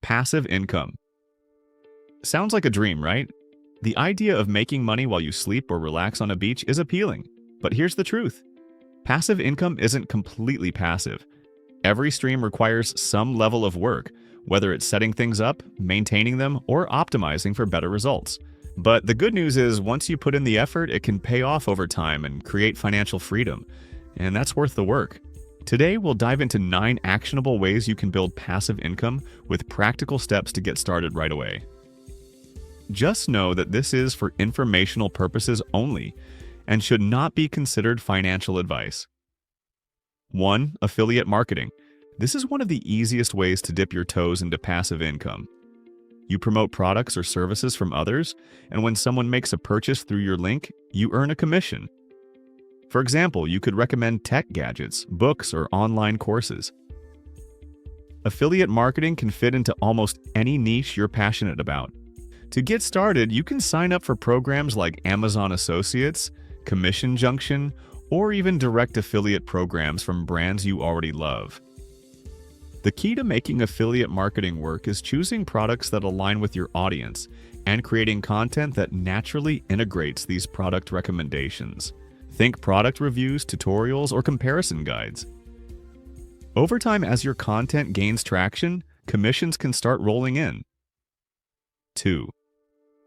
Passive income. Sounds like a dream, right? The idea of making money while you sleep or relax on a beach is appealing. But here's the truth. Passive income isn't completely passive. Every stream requires some level of work, whether it's setting things up, maintaining them, or optimizing for better results. But the good news is, once you put in the effort, it can pay off over time and create financial freedom. And that's worth the work. Today, we'll dive into 9 actionable ways you can build passive income with practical steps to get started right away. Just know that this is for informational purposes only and should not be considered financial advice. 1. Affiliate marketing. This is one of the easiest ways to dip your toes into passive income. You promote products or services from others, and when someone makes a purchase through your link, you earn a commission. For example, you could recommend tech gadgets, books, or online courses. Affiliate marketing can fit into almost any niche you're passionate about. To get started, you can sign up for programs like Amazon Associates, Commission Junction, or even direct affiliate programs from brands you already love. The key to making affiliate marketing work is choosing products that align with your audience and creating content that naturally integrates these product recommendations. Think product reviews, tutorials, or comparison guides. Over time, as your content gains traction, commissions can start rolling in. 2.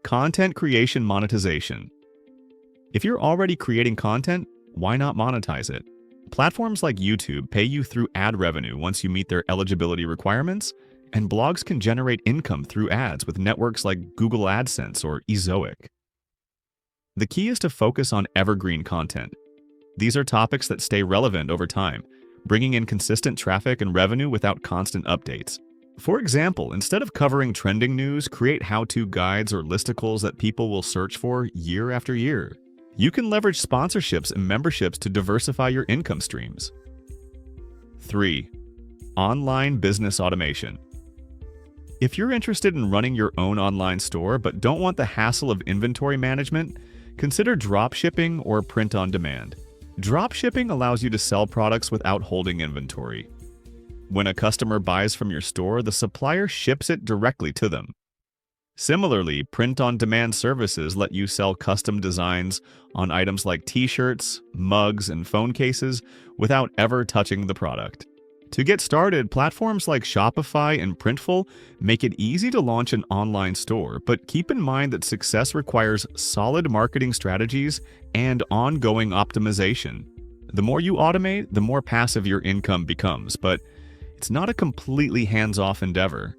Content creation monetization. If you're already creating content, why not monetize it? Platforms like YouTube pay you through ad revenue once you meet their eligibility requirements, and blogs can generate income through ads with networks like Google AdSense or Ezoic. The key is to focus on evergreen content. These are topics that stay relevant over time, bringing in consistent traffic and revenue without constant updates. For example, instead of covering trending news, create how-to guides or listicles that people will search for year after year. You can leverage sponsorships and memberships to diversify your income streams. 3. Online business automation. If you're interested in running your own online store but don't want the hassle of inventory management, consider dropshipping or print on demand. Dropshipping allows you to sell products without holding inventory. When a customer buys from your store, the supplier ships it directly to them. Similarly, print-on-demand services let you sell custom designs on items like t-shirts, mugs, and phone cases without ever touching the product. To get started, platforms like Shopify and Printful make it easy to launch an online store, but keep in mind that success requires solid marketing strategies and ongoing optimization. The more you automate, the more passive your income becomes, but it's not a completely hands-off endeavor.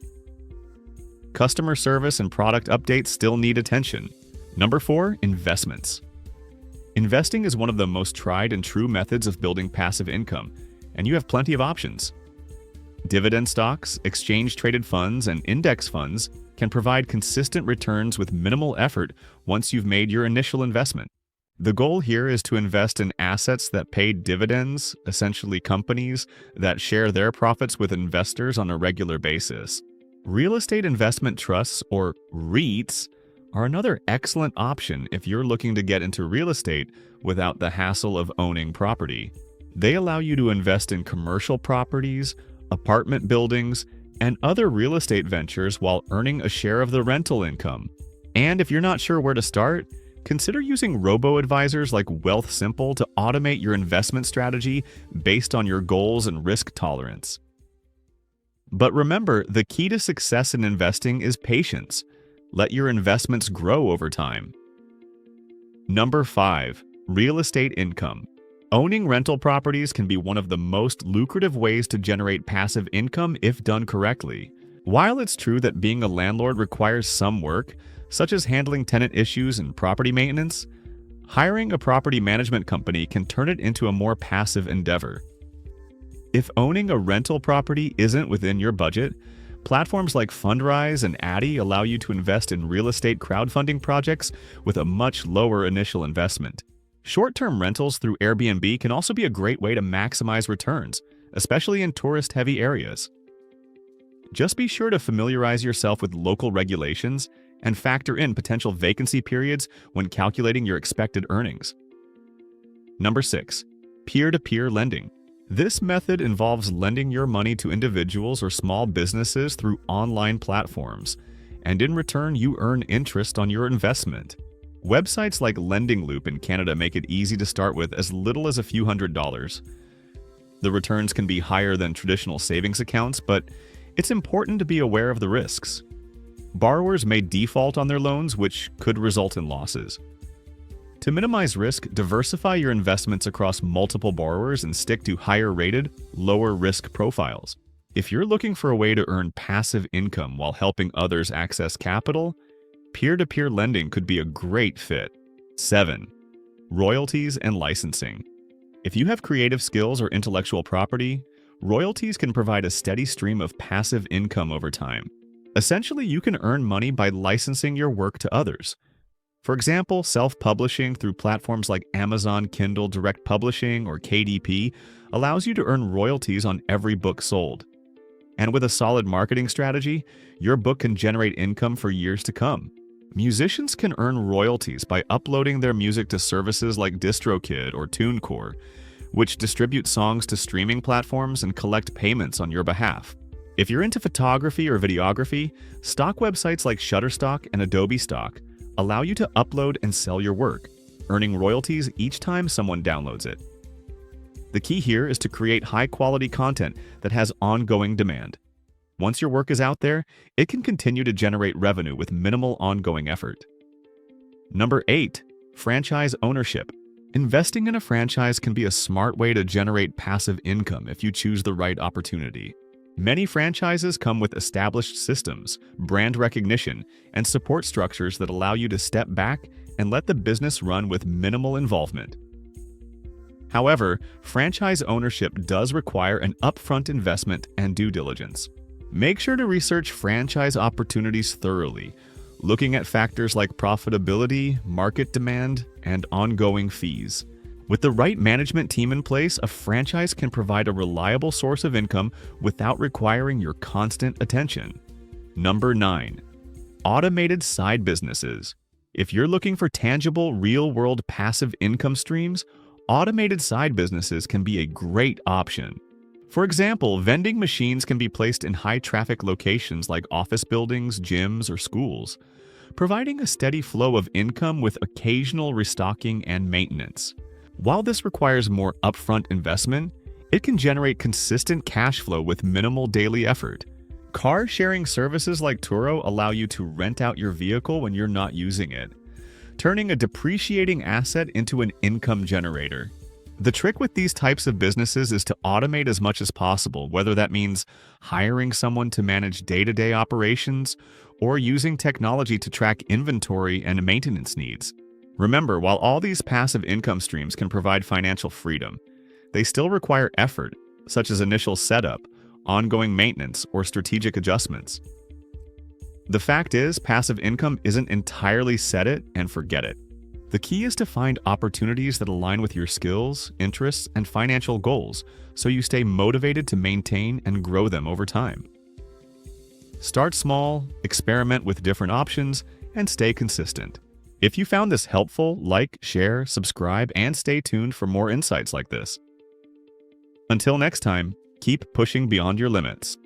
Customer service and product updates still need attention. Number 4, investments. Investing is one of the most tried and true methods of building passive income, and you have plenty of options. Dividend stocks, exchange-traded funds, and index funds can provide consistent returns with minimal effort once you've made your initial investment. The goal here is to invest in assets that pay dividends, essentially companies that share their profits with investors on a regular basis. Real estate investment trusts, or REITs, are another excellent option if you're looking to get into real estate without the hassle of owning property. They allow you to invest in commercial properties, apartment buildings, and other real estate ventures while earning a share of the rental income. And if you're not sure where to start, consider using robo-advisors like Wealthsimple to automate your investment strategy based on your goals and risk tolerance. But remember, the key to success in investing is patience. Let your investments grow over time. Number 5, real estate income. Owning rental properties can be one of the most lucrative ways to generate passive income if done correctly. While it's true that being a landlord requires some work, such as handling tenant issues and property maintenance, hiring a property management company can turn it into a more passive endeavor. If owning a rental property isn't within your budget, platforms like Fundrise and Addy allow you to invest in real estate crowdfunding projects with a much lower initial investment. Short-term rentals through Airbnb can also be a great way to maximize returns, especially in tourist-heavy areas. Just be sure to familiarize yourself with local regulations and factor in potential vacancy periods when calculating your expected earnings. Number 6, peer-to-peer lending. This method involves lending your money to individuals or small businesses through online platforms, and in return, you earn interest on your investment. Websites like Lending Loop in Canada make it easy to start with as little as a few $100s. The returns can be higher than traditional savings accounts, but it's important to be aware of the risks. Borrowers may default on their loans, which could result in losses. To minimize risk, diversify your investments across multiple borrowers and stick to higher-rated, lower-risk profiles. If you're looking for a way to earn passive income while helping others access capital, peer-to-peer lending could be a great fit. 7. Royalties and licensing. If you have creative skills or intellectual property, royalties can provide a steady stream of passive income over time. Essentially, you can earn money by licensing your work to others. For example, self-publishing through platforms like Amazon Kindle Direct Publishing or KDP allows you to earn royalties on every book sold. And with a solid marketing strategy, your book can generate income for years to come. Musicians can earn royalties by uploading their music to services like DistroKid or TuneCore, which distribute songs to streaming platforms and collect payments on your behalf. If you're into photography or videography, stock websites like Shutterstock and Adobe Stock allow you to upload and sell your work, earning royalties each time someone downloads it. The key here is to create high-quality content that has ongoing demand. Once your work is out there, it can continue to generate revenue with minimal ongoing effort. Number 8. Franchise ownership. Investing in a franchise can be a smart way to generate passive income if you choose the right opportunity. Many franchises come with established systems, brand recognition, and support structures that allow you to step back and let the business run with minimal involvement. However, franchise ownership does require an upfront investment and due diligence. Make sure to research franchise opportunities thoroughly, looking at factors like profitability, market demand, and ongoing fees. With the right management team in place, a franchise can provide a reliable source of income without requiring your constant attention. Number 9. Automated side businesses. If you're looking for tangible, real-world passive income streams, automated side businesses can be a great option. For example, vending machines can be placed in high-traffic locations like office buildings, gyms, or schools, providing a steady flow of income with occasional restocking and maintenance. While this requires more upfront investment, it can generate consistent cash flow with minimal daily effort. Car-sharing services like Turo allow you to rent out your vehicle when you're not using it, turning a depreciating asset into an income generator. The trick with these types of businesses is to automate as much as possible, whether that means hiring someone to manage day-to-day operations or using technology to track inventory and maintenance needs. Remember, while all these passive income streams can provide financial freedom, they still require effort, such as initial setup, ongoing maintenance, or strategic adjustments. The fact is, passive income isn't entirely set it and forget it. The key is to find opportunities that align with your skills, interests, and financial goals, so you stay motivated to maintain and grow them over time. Start small, experiment with different options, and stay consistent. If you found this helpful, like, share, subscribe, and stay tuned for more insights like this. Until next time, keep pushing beyond your limits.